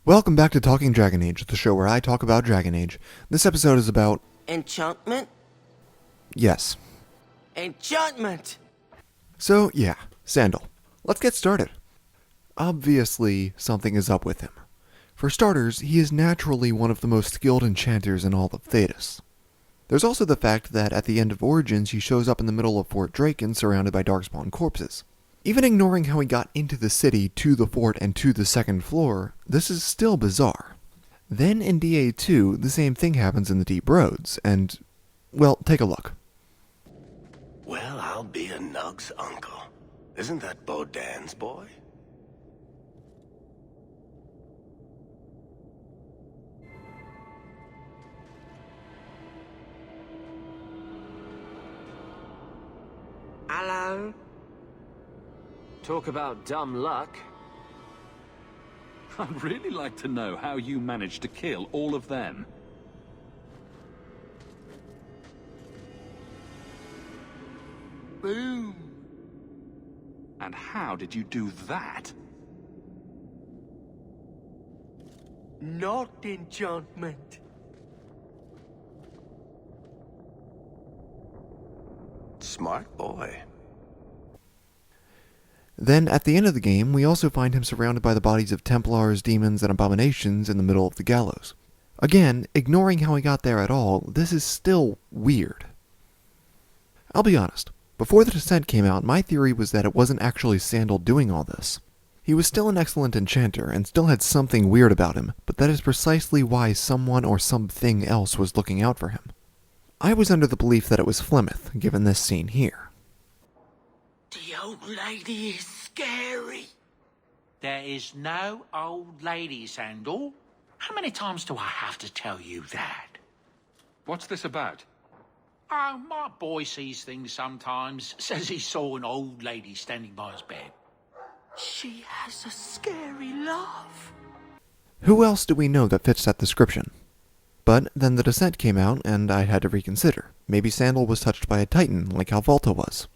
Welcome back to Talking Dragon Age, the show where I talk about Dragon Age. This episode is about... Enchantment? Yes. Enchantment! So, yeah, Sandal. Let's get started. Obviously, something is up with him. For starters, he is naturally one of the most skilled enchanters in all of Thedas. There's also the fact that at the end of Origins, he shows up in the middle of Fort Draken surrounded by Darkspawn corpses. Even ignoring how he got into the city, to the fort, and to the second floor, this is still bizarre. Then in DA2, the same thing happens in the Deep Roads, and, well, take a look. Well, I'll be a Nug's uncle. Isn't that Bodhan's boy? Hello? Talk about dumb luck. I'd really like to know how you managed to kill all of them. Boom. And how did you do that? Not enchantment. Smart boy. Then, at the end of the game, we also find him surrounded by the bodies of Templars, demons, and abominations in the middle of the gallows. Again, ignoring how he got there at all, this is still weird. I'll be honest, before the Descent came out, my theory was that it wasn't actually Sandal doing all this. He was still an excellent enchanter, and still had something weird about him, but that is precisely why someone or something else was looking out for him. I was under the belief that it was Flemeth, given this scene here. The old lady is scary. There is no old lady, Sandal. How many times do I have to tell you that? What's this about? Oh, my boy sees things sometimes. Says he saw an old lady standing by his bed. She has a scary laugh. Who else do we know that fits that description? But then the Descent came out, and I had to reconsider. Maybe Sandal was touched by a Titan, like how Volta was.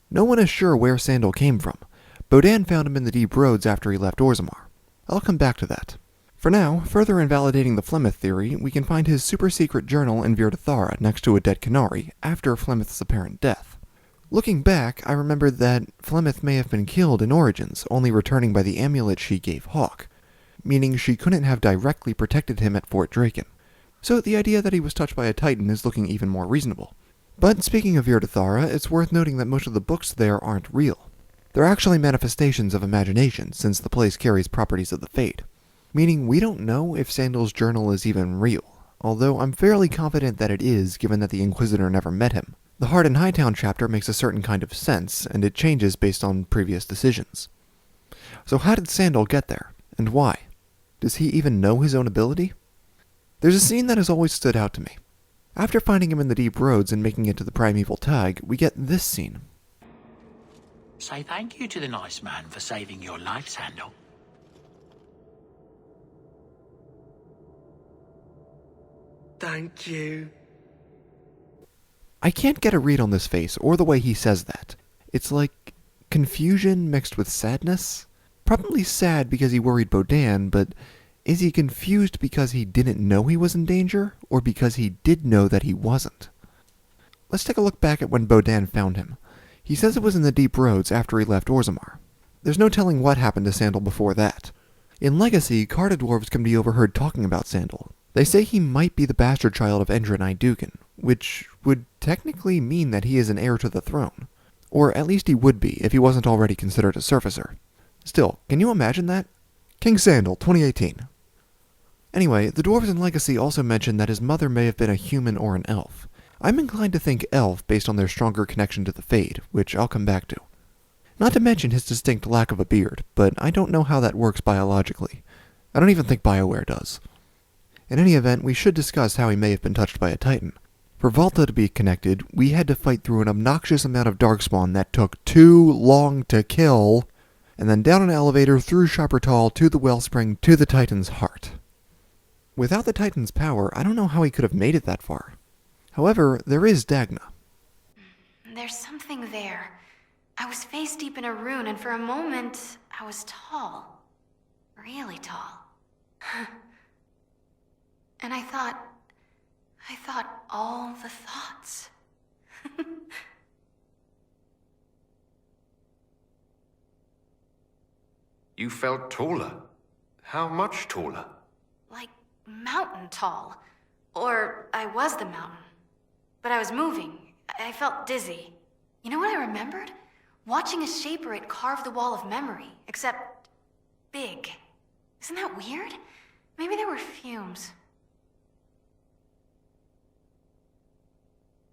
No one is sure where Sandal came from. Bodhan found him in the Deep Roads after he left Orzammar. I'll come back to that. For now, further invalidating the Flemeth theory, we can find his super-secret journal in Virdathara next to a dead Qunari, after Flemeth's apparent death. Looking back, I remembered that Flemeth may have been killed in Origins, only returning by the amulet she gave Hawke, meaning she couldn't have directly protected him at Fort Draken. So the idea that he was touched by a Titan is looking even more reasonable. But speaking of Virdathara, it's worth noting that most of the books there aren't real. They're actually manifestations of imagination, since the place carries properties of the Fade. Meaning we don't know if Sandal's journal is even real, although I'm fairly confident that it is, given that the Inquisitor never met him. The Heart in Hightown chapter makes a certain kind of sense, and it changes based on previous decisions. So how did Sandal get there, and why? Does he even know his own ability? There's a scene that has always stood out to me. After finding him in the Deep Roads and making it to the Primeval Tag, we get this scene. Say thank you to the nice man for saving your life, Sandal. Thank you. I can't get a read on this face or the way he says that. It's like confusion mixed with sadness. Probably sad because he worried Bodhan, but is he confused because he didn't know he was in danger, or because he did know that he wasn't? Let's take a look back at when Bodhan found him. He says it was in the Deep Roads after he left Orzammar. There's no telling what happened to Sandal before that. In Legacy, Carta Dwarves can be overheard talking about Sandal. They say he might be the bastard child of Endrin Dugan, which would technically mean that he is an heir to the throne. Or at least he would be, if he wasn't already considered a surfacer. Still, can you imagine that? King Sandal, 2018. Anyway, the Dwarves in Legacy also mention that his mother may have been a human or an elf. I'm inclined to think elf based on their stronger connection to the Fade, which I'll come back to. Not to mention his distinct lack of a beard, but I don't know how that works biologically. I don't even think BioWare does. In any event, we should discuss how he may have been touched by a Titan. For Volta to be connected, we had to fight through an obnoxious amount of Darkspawn that took too long to kill, and then down an elevator through Shoppertall to the Wellspring to the Titan's heart. Without the Titan's power, I don't know how he could have made it that far. However, there is Dagna. There's something there. I was face deep in a rune, and for a moment, I was tall. Really tall. And I thought all the thoughts. You felt taller. How much taller? Like mountain tall. Or I was the mountain. But I was moving. I felt dizzy. You know what I remembered? Watching a shaper it carve the wall of memory, except big. Isn't that weird? Maybe there were fumes.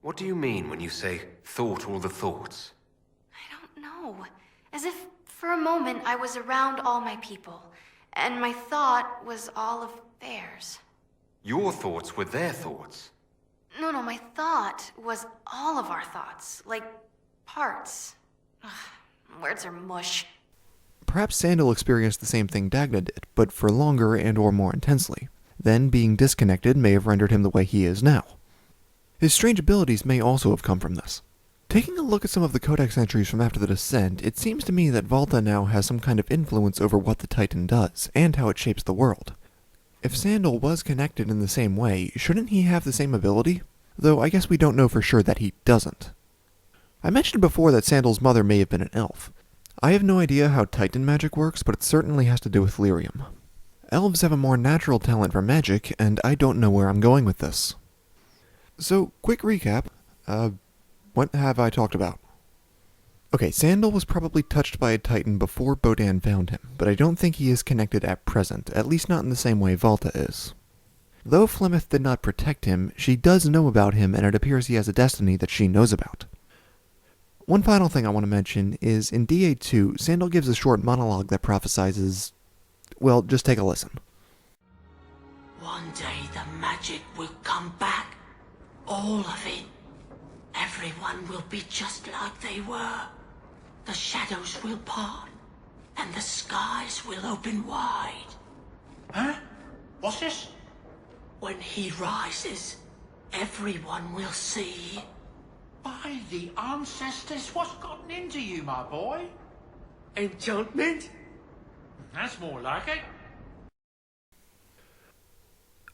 What do you mean when you say, thought all the thoughts? I don't know. As if for a moment I was around all my people, and my thought was all of theirs. Your thoughts were their thoughts. No, my thought was all of our thoughts, like parts. Ugh, words are mush. Perhaps Sandal experienced the same thing Dagna did, but for longer and or more intensely. Then being disconnected may have rendered him the way he is now. His strange abilities may also have come from this. Taking a look at some of the Codex entries from after the Descent, it seems to me that Volta now has some kind of influence over what the Titan does, and how it shapes the world. If Sandal was connected in the same way, shouldn't he have the same ability? Though I guess we don't know for sure that he doesn't. I mentioned before that Sandal's mother may have been an elf. I have no idea how Titan magic works, but it certainly has to do with lyrium. Elves have a more natural talent for magic, and I don't know where I'm going with this. So, quick recap. What have I talked about? Okay, Sandal was probably touched by a Titan before Bodhan found him, but I don't think he is connected at present, at least not in the same way Volta is. Though Flemeth did not protect him, she does know about him, and it appears he has a destiny that she knows about. One final thing I want to mention is, in DA2, Sandal gives a short monologue that prophesizes... well, just take a listen. One day the magic will come back. All of it. Everyone will be just like they were. The shadows will part, and the skies will open wide. Huh? What's this? When he rises, everyone will see. By the ancestors, what's gotten into you, my boy? Enchantment? That's more like it.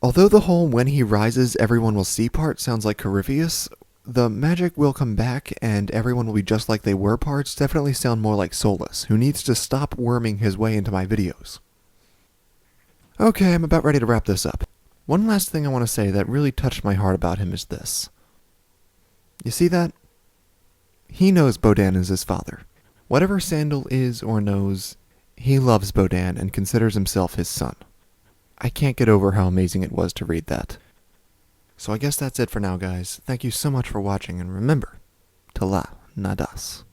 Although the whole when he rises everyone will see part sounds like Corypheus, the magic will come back and everyone will be just like they were parts definitely sound more like Solus, who needs to stop worming his way into my videos. Okay, I'm about ready to wrap this up. One last thing I want to say that really touched my heart about him is this. You see that? He knows Bodhan is his father. Whatever Sandal is or knows, he loves Bodhan and considers himself his son. I can't get over how amazing it was to read that. So I guess that's it for now, guys. Thank you so much for watching, and remember, Tala Nadas.